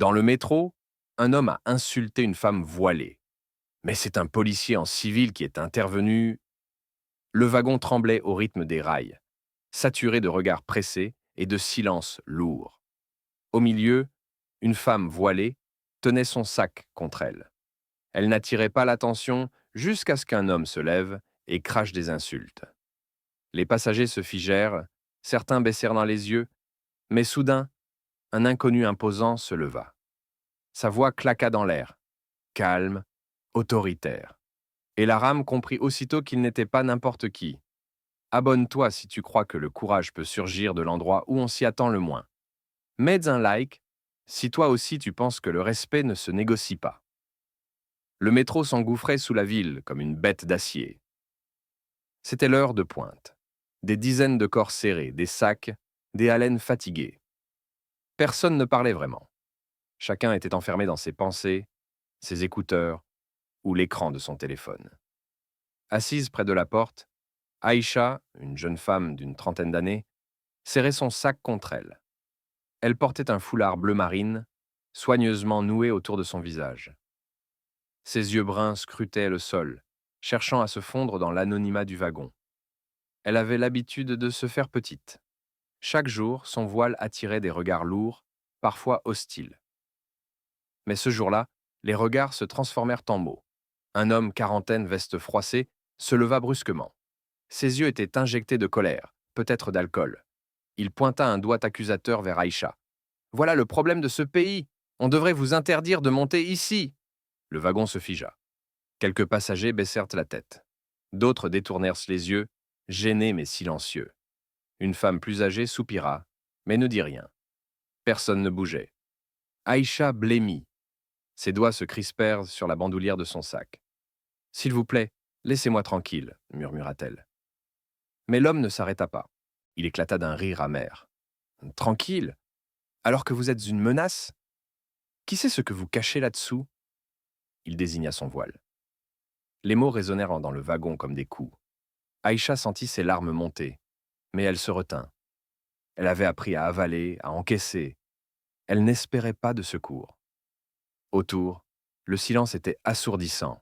Dans le métro, un homme a insulté une femme voilée. Mais c'est un policier en civil qui est intervenu. Le wagon tremblait au rythme des rails, saturé de regards pressés et de silences lourds. Au milieu, une femme voilée tenait son sac contre elle. Elle n'attirait pas l'attention jusqu'à ce qu'un homme se lève et crache des insultes. Les passagers se figèrent, certains baissèrent dans les yeux, mais soudain, un inconnu imposant se leva. Sa voix claqua dans l'air, calme, autoritaire. Et la rame comprit aussitôt qu'il n'était pas n'importe qui. Abonne-toi si tu crois que le courage peut surgir de l'endroit où on s'y attend le moins. Mets un like si toi aussi tu penses que le respect ne se négocie pas. Le métro s'engouffrait sous la ville comme une bête d'acier. C'était l'heure de pointe. Des dizaines de corps serrés, des sacs, des haleines fatiguées. Personne ne parlait vraiment. Chacun était enfermé dans ses pensées, ses écouteurs ou l'écran de son téléphone. Assise près de la porte, Aïcha, une jeune femme d'une trentaine d'années, serrait son sac contre elle. Elle portait un foulard bleu marine, soigneusement noué autour de son visage. Ses yeux bruns scrutaient le sol, cherchant à se fondre dans l'anonymat du wagon. Elle avait l'habitude de se faire petite. Chaque jour, son voile attirait des regards lourds, parfois hostiles. Mais ce jour-là, les regards se transformèrent en mots. Un homme quarantaine, veste froissée, se leva brusquement. Ses yeux étaient injectés de colère, peut-être d'alcool. Il pointa un doigt accusateur vers Aïcha. « Voilà le problème de ce pays. On devrait vous interdire de monter ici. » Le wagon se figea. Quelques passagers baissèrent la tête. D'autres détournèrent les yeux, gênés mais silencieux. Une femme plus âgée soupira, mais ne dit rien. Personne ne bougeait. Aïcha blêmit. Ses doigts se crispèrent sur la bandoulière de son sac. « S'il vous plaît, laissez-moi tranquille, » murmura-t-elle. Mais l'homme ne s'arrêta pas. Il éclata d'un rire amer. « Tranquille? Alors que vous êtes une menace? Qui sait ce que vous cachez là-dessous ?» Il désigna son voile. Les mots résonnèrent dans le wagon comme des coups. Aïcha sentit ses larmes monter, mais elle se retint. Elle avait appris à avaler, à encaisser. Elle n'espérait pas de secours. Autour, le silence était assourdissant.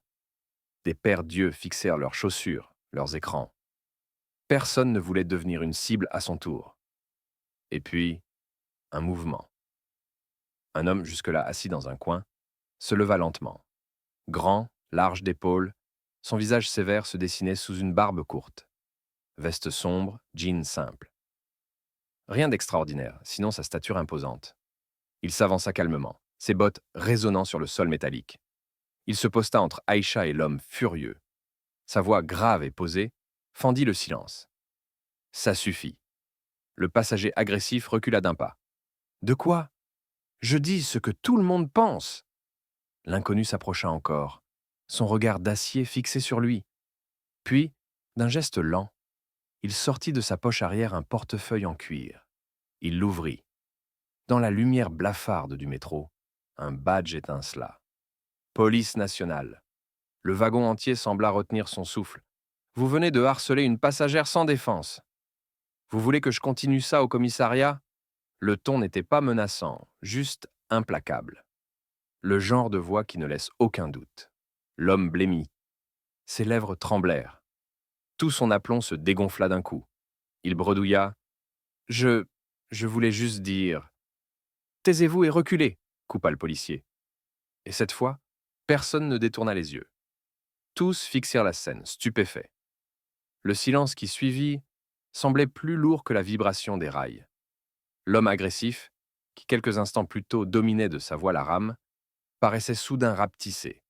Des paires d'yeux fixèrent leurs chaussures, leurs écrans. Personne ne voulait devenir une cible à son tour. Et puis, un mouvement. Un homme jusque-là assis dans un coin se leva lentement. Grand, large d'épaules, son visage sévère se dessinait sous une barbe courte. Veste sombre, jean simple. Rien d'extraordinaire, sinon sa stature imposante. Il s'avança calmement, ses bottes résonnant sur le sol métallique. Il se posta entre Aïcha et l'homme furieux. Sa voix grave et posée fendit le silence. « Ça suffit. » Le passager agressif recula d'un pas. « De quoi? Je dis ce que tout le monde pense. » L'inconnu s'approcha encore, son regard d'acier fixé sur lui. Puis, d'un geste lent, il sortit de sa poche arrière un portefeuille en cuir. Il l'ouvrit. Dans la lumière blafarde du métro, un badge étincela. Police nationale. Le wagon entier sembla retenir son souffle. « Vous venez de harceler une passagère sans défense. Vous voulez que je continue ça au commissariat ?» Le ton n'était pas menaçant, juste implacable. Le genre de voix qui ne laisse aucun doute. L'homme blêmit. Ses lèvres tremblèrent. Tout son aplomb se dégonfla d'un coup. Il bredouilla. « Je voulais juste dire… » « Taisez-vous et reculez !» coupa le policier. Et cette fois, personne ne détourna les yeux. Tous fixèrent la scène, stupéfaits. Le silence qui suivit semblait plus lourd que la vibration des rails. L'homme agressif, qui quelques instants plus tôt dominait de sa voix la rame, paraissait soudain rapetissé.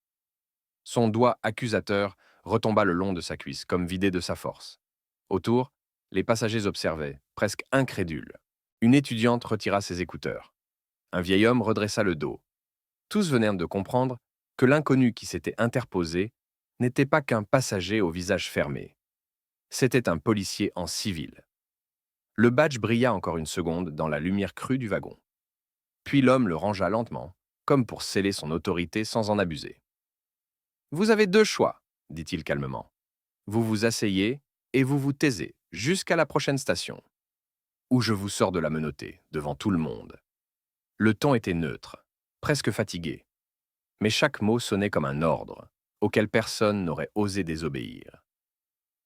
Son doigt accusateur retomba le long de sa cuisse, comme vidé de sa force. Autour, les passagers observaient, presque incrédules. Une étudiante retira ses écouteurs. Un vieil homme redressa le dos. Tous venèrent de comprendre que l'inconnu qui s'était interposé n'était pas qu'un passager au visage fermé. C'était un policier en civil. Le badge brilla encore une seconde dans la lumière crue du wagon. Puis l'homme le rangea lentement, comme pour sceller son autorité sans en abuser. « Vous avez deux choix, » dit-il calmement. « Vous vous asseyez et vous vous taisez jusqu'à la prochaine station. Ou je vous sors de la menottée, devant tout le monde. » Le ton était neutre, presque fatigué. Mais chaque mot sonnait comme un ordre, auquel personne n'aurait osé désobéir.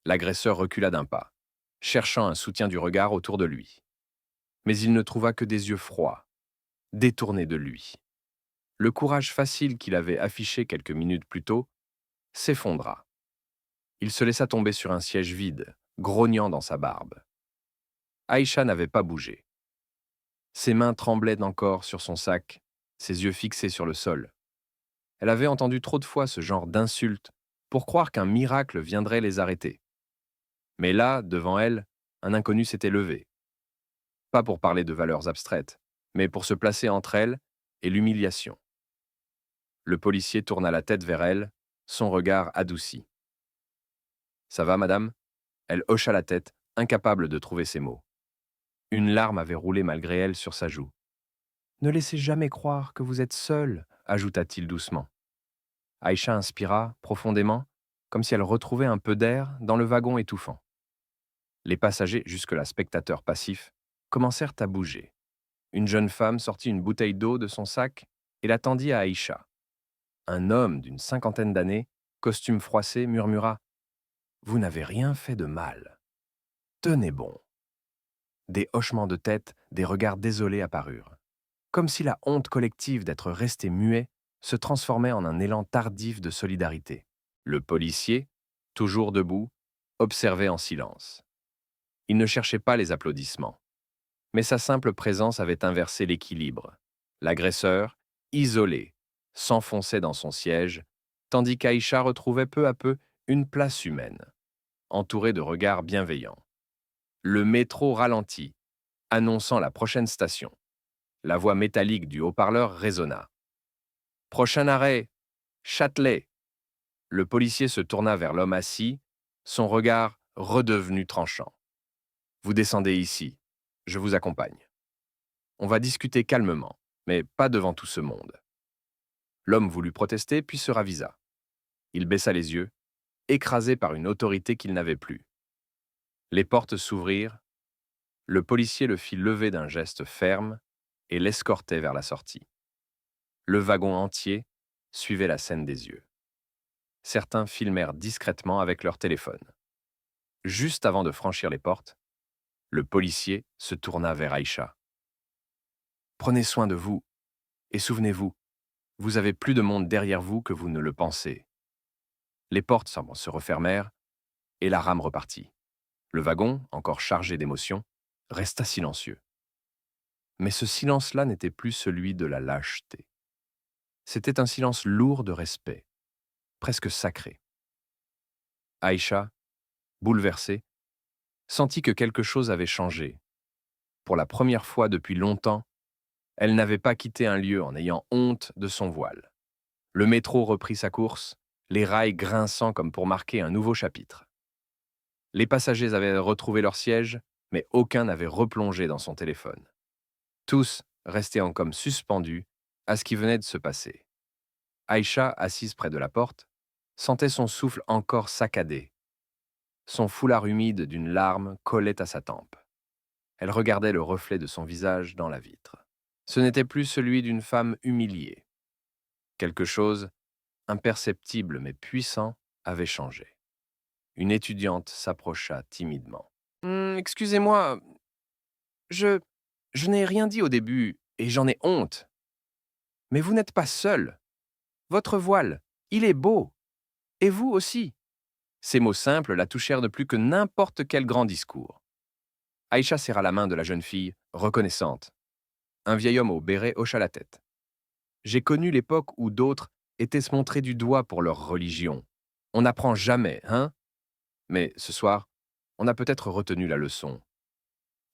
L'agresseur recula d'un pas, cherchant un soutien du regard autour de lui. Mais il ne trouva que des yeux froids, détournés de lui. Le courage facile qu'il avait affiché quelques minutes plus tôt s'effondra. Il se laissa tomber sur un siège vide, grognant dans sa barbe. Aïcha n'avait pas bougé. Ses mains tremblaient encore sur son sac, ses yeux fixés sur le sol. Elle avait entendu trop de fois ce genre d'insultes pour croire qu'un miracle viendrait les arrêter. Mais là, devant elle, un inconnu s'était levé. Pas pour parler de valeurs abstraites, mais pour se placer entre elle et l'humiliation. Le policier tourna la tête vers elle, son regard adouci. « Ça va, madame ?» Elle hocha la tête, incapable de trouver ses mots. Une larme avait roulé malgré elle sur sa joue. « Ne laissez jamais croire que vous êtes seule, ajouta-t-il doucement. Aïcha inspira profondément, comme si elle retrouvait un peu d'air dans le wagon étouffant. Les passagers, jusque-là spectateurs passifs, commencèrent à bouger. Une jeune femme sortit une bouteille d'eau de son sac et la tendit à Aïcha. Un homme d'une cinquantaine d'années, costume froissé, murmura « Vous n'avez rien fait de mal. Tenez bon. » Des hochements de tête, des regards désolés apparurent. Comme si la honte collective d'être resté muet se transformait en un élan tardif de solidarité. Le policier, toujours debout, observait en silence. Il ne cherchait pas les applaudissements. Mais sa simple présence avait inversé l'équilibre. L'agresseur, isolé, s'enfonçait dans son siège, tandis qu'Aïcha retrouvait peu à peu une place humaine, entourée de regards bienveillants. Le métro ralentit, annonçant la prochaine station. La voix métallique du haut-parleur résonna. « Prochain arrêt, Châtelet !» Le policier se tourna vers l'homme assis, son regard redevenu tranchant. « Vous descendez ici, je vous accompagne. On va discuter calmement, mais pas devant tout ce monde. » L'homme voulut protester, puis se ravisa. Il baissa les yeux, écrasé par une autorité qu'il n'avait plus. Les portes s'ouvrirent, le policier le fit lever d'un geste ferme et l'escortait vers la sortie. Le wagon entier suivait la scène des yeux. Certains filmèrent discrètement avec leur téléphone. Juste avant de franchir les portes, le policier se tourna vers Aïcha. « Prenez soin de vous, et souvenez-vous, vous avez plus de monde derrière vous que vous ne le pensez. » Les portes se refermèrent, et la rame repartit. Le wagon, encore chargé d'émotions, resta silencieux. Mais ce silence-là n'était plus celui de la lâcheté. C'était un silence lourd de respect, presque sacré. Aïcha, bouleversée, sentit que quelque chose avait changé. Pour la première fois depuis longtemps, elle n'avait pas quitté un lieu en ayant honte de son voile. Le métro reprit sa course, les rails grinçant comme pour marquer un nouveau chapitre. Les passagers avaient retrouvé leur siège, mais aucun n'avait replongé dans son téléphone. Tous restaient en comme suspendus à ce qui venait de se passer. Aïcha, assise près de la porte, sentait son souffle encore saccadé. Son foulard humide d'une larme collait à sa tempe. Elle regardait le reflet de son visage dans la vitre. Ce n'était plus celui d'une femme humiliée. Quelque chose, imperceptible mais puissant, avait changé. Une étudiante s'approcha timidement. « Excusez-moi, je n'ai rien dit au début et j'en ai honte. Mais vous n'êtes pas seul. Votre voile, il est beau. Et vous aussi. » Ces mots simples la touchèrent de plus que n'importe quel grand discours. Aïcha serra la main de la jeune fille, reconnaissante. Un vieil homme au béret hocha la tête. « J'ai connu l'époque où d'autres étaient se montrer du doigt pour leur religion. On n'apprend jamais, hein? Mais ce soir, on a peut-être retenu la leçon. »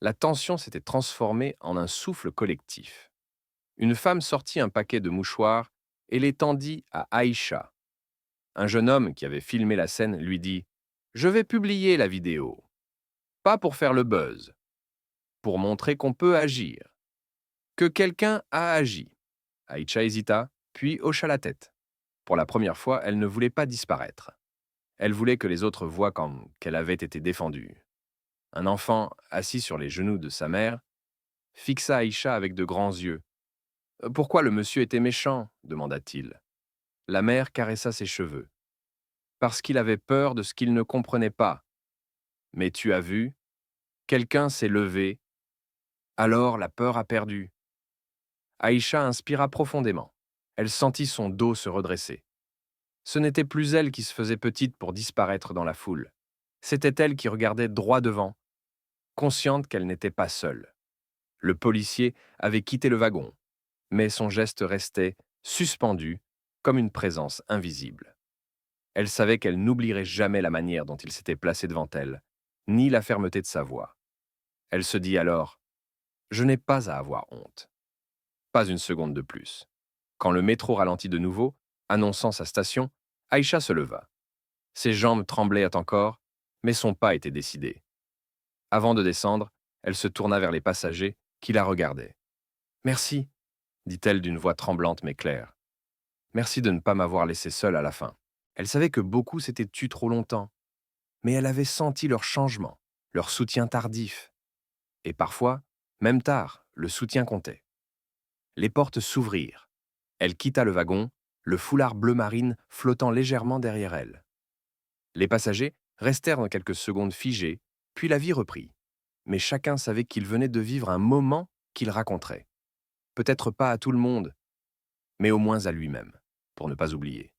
La tension s'était transformée en un souffle collectif. Une femme sortit un paquet de mouchoirs et les tendit à Aïcha. Un jeune homme qui avait filmé la scène lui dit « Je vais publier la vidéo. Pas pour faire le buzz. Pour montrer qu'on peut agir. Que quelqu'un a agi. » Aïcha hésita, puis hocha la tête. Pour la première fois, elle ne voulait pas disparaître. Elle voulait que les autres voient qu'elle avait été défendue. Un enfant, assis sur les genoux de sa mère, fixa Aïcha avec de grands yeux. Pourquoi le monsieur était méchant demanda-t-il. La mère caressa ses cheveux. Parce qu'il avait peur de ce qu'il ne comprenait pas. Mais tu as vu, quelqu'un s'est levé, alors la peur a perdu. Aïcha inspira profondément. Elle sentit son dos se redresser. Ce n'était plus elle qui se faisait petite pour disparaître dans la foule. C'était elle qui regardait droit devant, consciente qu'elle n'était pas seule. Le policier avait quitté le wagon, mais son geste restait suspendu, comme une présence invisible. Elle savait qu'elle n'oublierait jamais la manière dont il s'était placé devant elle, ni la fermeté de sa voix. Elle se dit alors: je n'ai pas à avoir honte. Pas une seconde de plus. Quand le métro ralentit de nouveau, annonçant sa station, Aïcha se leva. Ses jambes tremblaient encore, mais son pas était décidé. Avant de descendre, elle se tourna vers les passagers qui la regardaient. Merci, dit-elle d'une voix tremblante mais claire. Merci de ne pas m'avoir laissé seule à la fin. Elle savait que beaucoup s'étaient tus trop longtemps, mais elle avait senti leur changement, leur soutien tardif. Et parfois, même tard, le soutien comptait. Les portes s'ouvrirent. Elle quitta le wagon, le foulard bleu marine flottant légèrement derrière elle. Les passagers restèrent dans quelques secondes figés, puis la vie reprit. Mais chacun savait qu'il venait de vivre un moment qu'il raconterait. Peut-être pas à tout le monde, mais au moins à lui-même, pour ne pas oublier.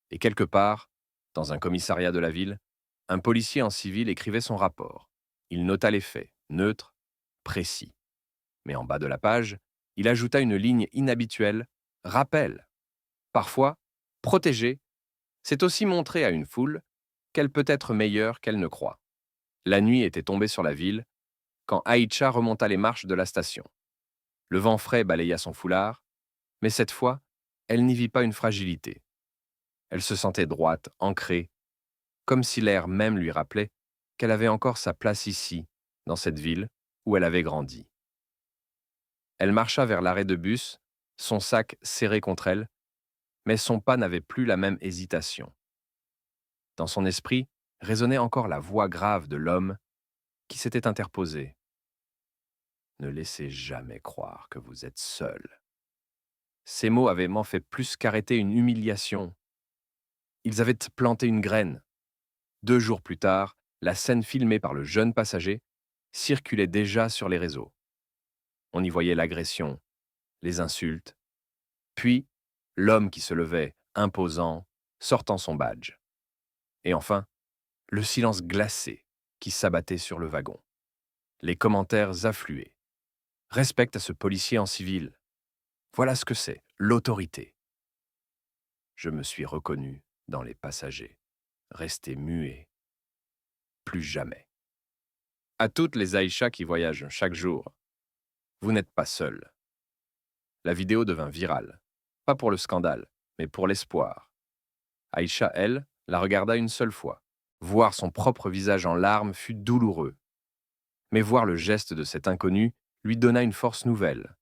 Et quelque part, dans un commissariat de la ville, un policier en civil écrivait son rapport. Il nota les faits, neutres, précis. Mais en bas de la page, il ajouta une ligne inhabituelle: rappel. Parfois, protéger, c'est aussi montrer à une foule qu'elle peut être meilleure qu'elle ne croit. La nuit était tombée sur la ville quand Aïcha remonta les marches de la station. Le vent frais balaya son foulard, mais cette fois, elle n'y vit pas une fragilité. Elle se sentait droite, ancrée, comme si l'air même lui rappelait qu'elle avait encore sa place ici, dans cette ville où elle avait grandi. Elle marcha vers l'arrêt de bus, son sac serré contre elle, mais son pas n'avait plus la même hésitation. Dans son esprit résonnait encore la voix grave de l'homme qui s'était interposé. Ne laissez jamais croire que vous êtes seul. Ces mots avaient m'en fait plus qu'arrêter une humiliation. Ils avaient planté une graine. 2 jours plus tard, la scène filmée par le jeune passager circulait déjà sur les réseaux. On y voyait l'agression, les insultes, puis l'homme qui se levait, imposant, sortant son badge. Et enfin, le silence glacé qui s'abattait sur le wagon. Les commentaires affluaient. Respecte à ce policier en civil. Voilà ce que c'est, l'autorité. Je me suis reconnu dans les passagers. Resté muet. Plus jamais. À toutes les Aïcha qui voyagent chaque jour, vous n'êtes pas seuls. La vidéo devint virale. Pas pour le scandale, mais pour l'espoir. Aïcha, elle, la regarda une seule fois. Voir son propre visage en larmes fut douloureux. Mais voir le geste de cet inconnu lui donna une force nouvelle.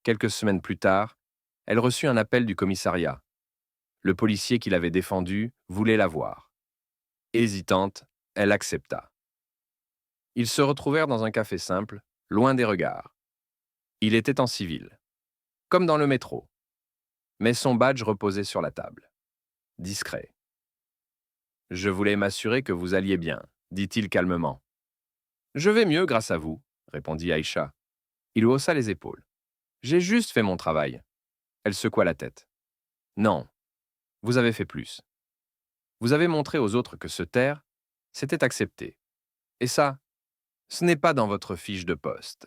Quelques semaines plus tard, elle reçut un appel du commissariat. Le policier qui l'avait défendue voulait la voir. Hésitante, elle accepta. Ils se retrouvèrent dans un café simple, loin des regards. Il était en civil, comme dans le métro. Mais son badge reposait sur la table. Discret. Je voulais m'assurer que vous alliez bien, dit-il calmement. Je vais mieux grâce à vous, répondit Aïcha. Il haussa les épaules. J'ai juste fait mon travail. Elle secoua la tête. Non, vous avez fait plus. Vous avez montré aux autres que se taire, c'était accepté. Et ça, ce n'est pas dans votre fiche de poste.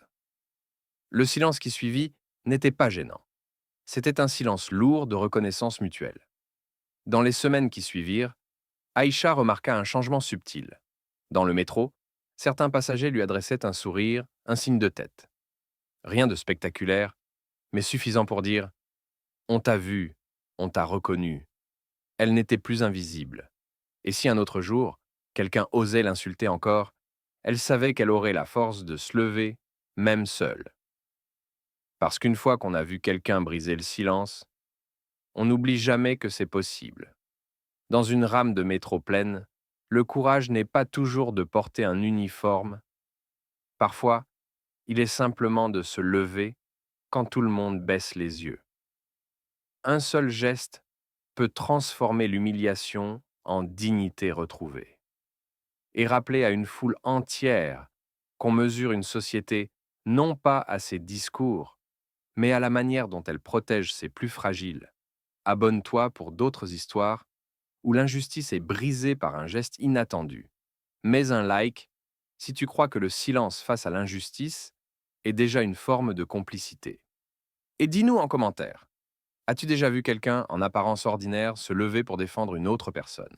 Le silence qui suivit n'était pas gênant. C'était un silence lourd de reconnaissance mutuelle. Dans les semaines qui suivirent, Aïcha remarqua un changement subtil. Dans le métro, certains passagers lui adressaient un sourire, un signe de tête. Rien de spectaculaire, mais suffisant pour dire: on t'a vu, on t'a reconnu. Elle n'était plus invisible. Et si un autre jour, quelqu'un osait l'insulter encore, elle savait qu'elle aurait la force de se lever, même seule. Parce qu'une fois qu'on a vu quelqu'un briser le silence, on n'oublie jamais que c'est possible. Dans une rame de métro pleine, le courage n'est pas toujours de porter un uniforme. Parfois, il est simplement de se lever quand tout le monde baisse les yeux. Un seul geste peut transformer l'humiliation en dignité retrouvée et rappeler à une foule entière qu'on mesure une société non pas à ses discours, mais à la manière dont elle protège ses plus fragiles. Abonne-toi pour d'autres histoires où l'injustice est brisée par un geste inattendu. Mets un like si tu crois que le silence face à l'injustice est déjà une forme de complicité. Et dis-nous en commentaire, as-tu déjà vu quelqu'un en apparence ordinaire se lever pour défendre une autre personne?